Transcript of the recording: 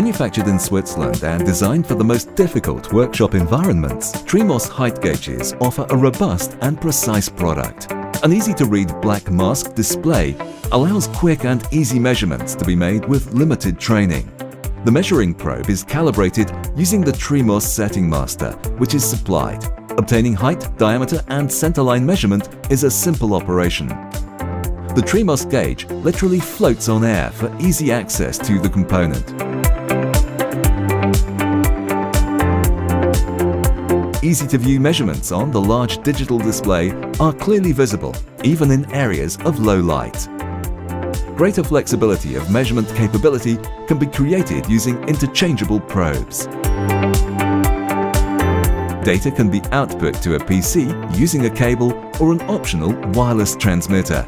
Manufactured in Switzerland and designed for the most difficult workshop environments, Trimos Height Gauges offer a robust and precise product. An easy-to-read black mask display allows quick and easy measurements to be made with limited training. The measuring probe is calibrated using the Trimos setting master, which is supplied. Obtaining height, diameter and centerline measurement is a simple operation. The Trimos gauge literally floats on air for easy access to the component. Easy-to-view measurements on the large digital display are clearly visible, even in areas of low light. Greater flexibility of measurement capability can be created using interchangeable probes. Data can be output to a PC using a cable or an optional wireless transmitter.